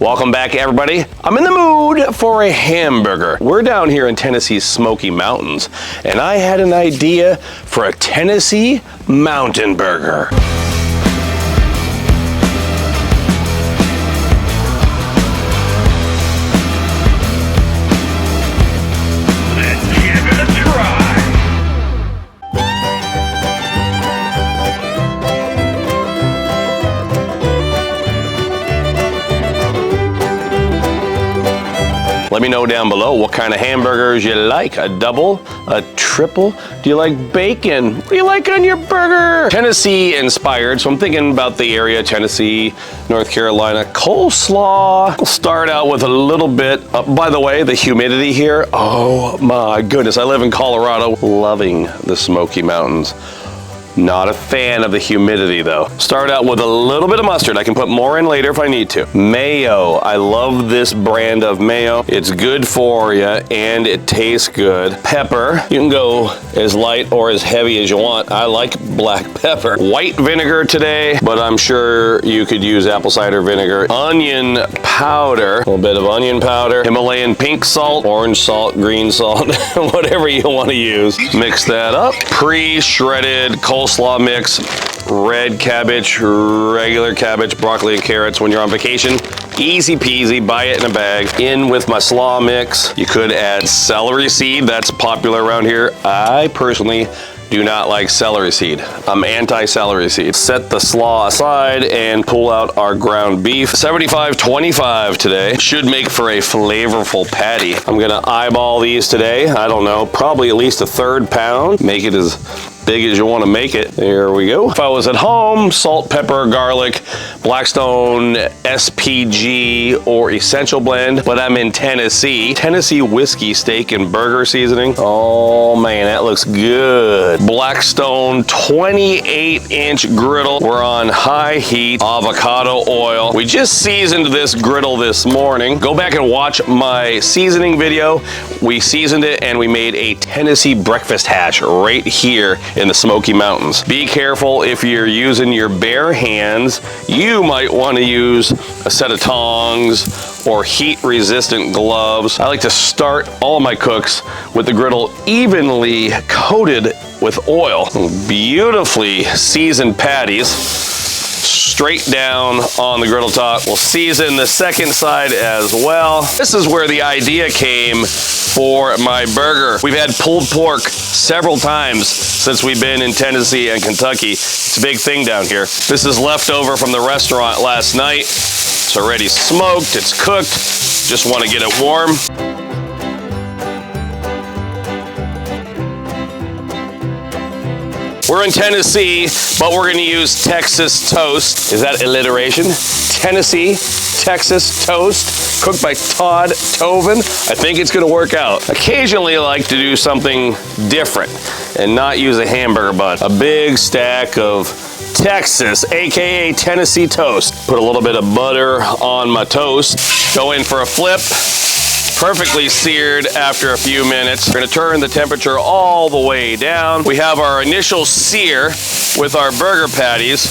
Welcome back, everybody. I'm in the mood for a hamburger. We're down here in Tennessee's Smoky Mountains, and I had an idea for a Tennessee mountain burger. Let me know down below what kind of hamburgers you like. A double, a triple? Do you like bacon? What do you like on your burger? Tennessee inspired, so I'm thinking about the area, Tennessee, North Carolina. Coleslaw. We'll start out with a little bit. By the way, the humidity here, oh my goodness. I live in Colorado, loving the Smoky Mountains. Not a fan of the humidity though. Start out with a little bit of mustard. I can put more in later if I need to. Mayo. I love this brand of mayo. It's good for you and it tastes good. Pepper. You can go as light or as heavy as you want. I like black pepper. White vinegar today, but I'm sure you could use apple cider vinegar. Onion powder. A little bit of onion powder. Himalayan pink salt, orange salt, green salt, whatever you want to use. Mix that up. Pre-shredded coleslaw mix, red cabbage, regular cabbage, broccoli and carrots when you're on vacation. Easy peasy, buy it in a bag. In with my slaw mix. You could add celery seed, that's popular around here. I personally do not like celery seed. I'm anti-celery seed. Set the slaw aside and pull out our ground beef. 75-25 today. Should make for a flavorful patty. I'm gonna eyeball these today. I don't know, probably at least a third pound. Make it as big as you want to make it. There we go. If I was at home, salt, pepper, garlic, Blackstone SPG or Essential Blend, but I'm in Tennessee. Tennessee whiskey steak and burger seasoning. Oh man, that looks good. Blackstone 28-inch griddle. We're on high heat, avocado oil. We just seasoned this griddle this morning. Go back and watch my seasoning video. We seasoned it and we made a Tennessee breakfast hash right here in the Smoky Mountains. Be careful if you're using your bare hands. You might want to use a set of tongs or heat-resistant gloves. I like to start all my cooks with the griddle evenly coated with oil. Beautifully seasoned patties straight down on the griddle top. We'll season the second side as well. This is where the idea came for my burger. We've had pulled pork several times since we've been in Tennessee and Kentucky. It's a big thing down here. This is leftover from the restaurant last night. It's already smoked, it's cooked. Just want to get it warm. We're in Tennessee, but we're gonna use Texas toast. Is that alliteration? Tennessee, Texas toast, cooked by Todd. I think it's gonna work out. Occasionally I like to do something different and not use a hamburger bun. A big stack of Texas, AKA Tennessee toast. Put a little bit of butter on my toast. Go in for a flip. Perfectly seared after a few minutes. We're gonna turn the temperature all the way down. We have our initial sear with our burger patties.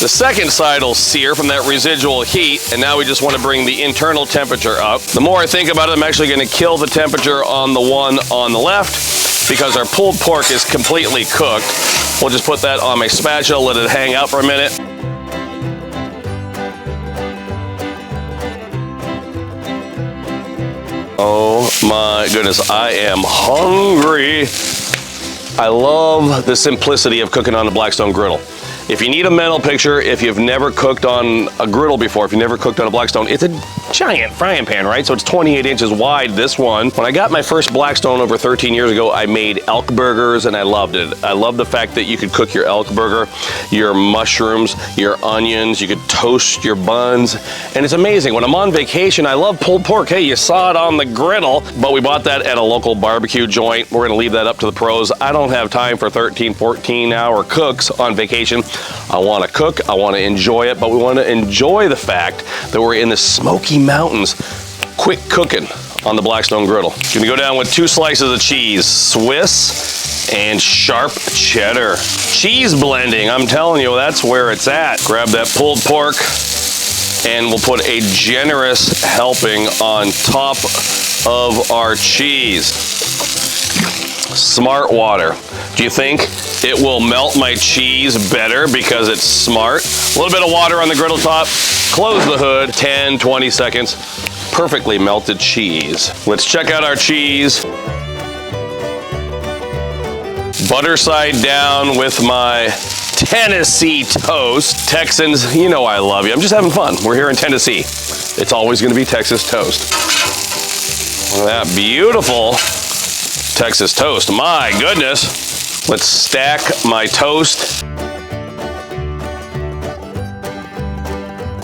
The second side will sear from that residual heat, and now we just want to bring the internal temperature up. The more I think about it, I'm actually gonna kill the temperature on the one on the left because our pulled pork is completely cooked. We'll just put that on my spatula, let it hang out for a minute. Oh my goodness, I am hungry. I love the simplicity of cooking on the Blackstone Griddle. If you need a mental picture, if you've never cooked on a griddle before, if you've never cooked on a Blackstone, it's a giant frying pan, right? So it's 28 inches wide, this one. When I got my first Blackstone over 13 years ago, I made elk burgers and I loved it. I love the fact that you could cook your elk burger, your mushrooms, your onions, you could toast your buns, and it's amazing. When I'm on vacation, I love pulled pork. Hey, you saw it on the griddle, but we bought that at a local barbecue joint. We're gonna leave that up to the pros. I don't have time for 13, 14-hour cooks on vacation. I want to cook, I want to enjoy it, but we want to enjoy the fact that we're in the Smoky Mountains. Quick cooking on the Blackstone Griddle. Gonna go down with 2 slices of cheese, Swiss and sharp cheddar. Cheese blending, I'm telling you, that's where it's at. Grab that pulled pork And we'll put a generous helping on top of our cheese. Smart water. Do you think it will melt my cheese better because it's smart? A little bit of water on the griddle top. Close the hood, 10, 20 seconds. Perfectly melted cheese. Let's check out our cheese. Butter side down with my Tennessee toast. Texans, you know I love you. I'm just having fun. We're here in Tennessee. It's always gonna be Texas toast. Look at that beautiful Texas toast. My goodness. Let's stack my toast.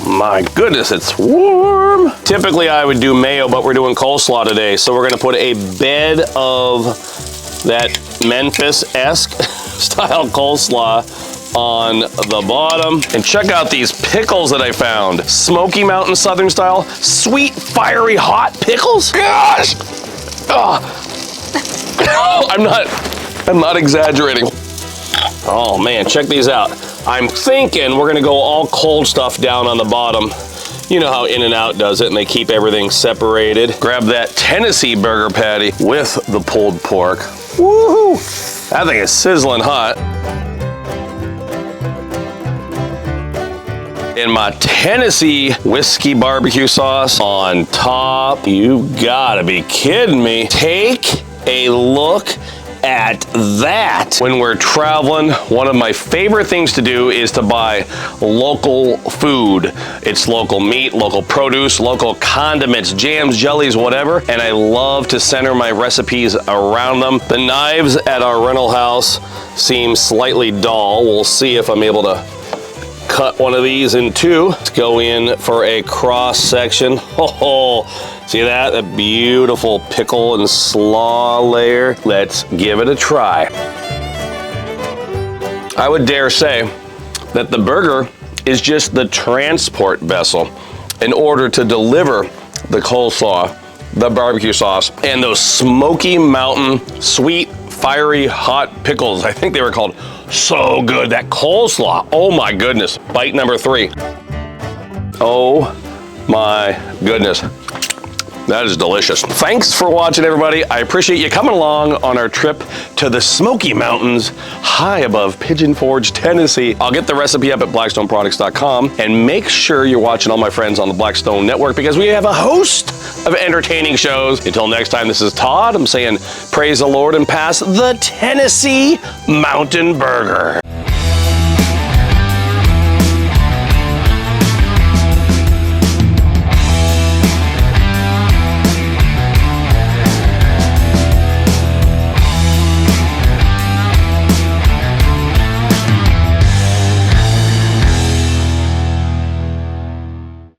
My goodness, it's warm. Typically I would do mayo, but we're doing coleslaw today. So we're gonna put a bed of that Memphis-esque style coleslaw on the bottom. And check out these pickles that I found. Smoky Mountains Southern style, sweet, fiery, hot pickles. Gosh! Oh. I'm not exaggerating. Oh man, check these out. I'm thinking we're gonna go all cold stuff down on the bottom. You know how In-N-Out does it, and they keep everything separated. Grab that Tennessee burger patty with the pulled pork. Woohoo! That thing is sizzling hot. And my Tennessee whiskey barbecue sauce on top. You gotta be kidding me. Take a look at that. When we're traveling, one of my favorite things to do is to buy local food. It's local meat, local produce, local condiments, jams, jellies, whatever. And I love to center my recipes around them. The knives at our rental house seem slightly dull. We'll see if I'm able to cut one of these in two. Let's go in for a cross section. Oh, see that? That beautiful pickle and slaw layer. Let's give it a try. I would dare say that the burger is just the transport vessel in order to deliver the coleslaw, the barbecue sauce, and those Smoky Mountain sweet, fiery, hot pickles. I think they were called. So good. That coleslaw. Oh my goodness. Bite number 3. Oh my goodness. That is delicious. Thanks for watching, everybody. I appreciate you coming along on our trip to the Smoky Mountains, high above Pigeon Forge, Tennessee. I'll get the recipe up at blackstoneproducts.com, and make sure you're watching all my friends on the Blackstone Network, because we have a host of entertaining shows. Until next time, this is Todd. I'm saying praise the Lord and pass the Tennessee Mountain Burger.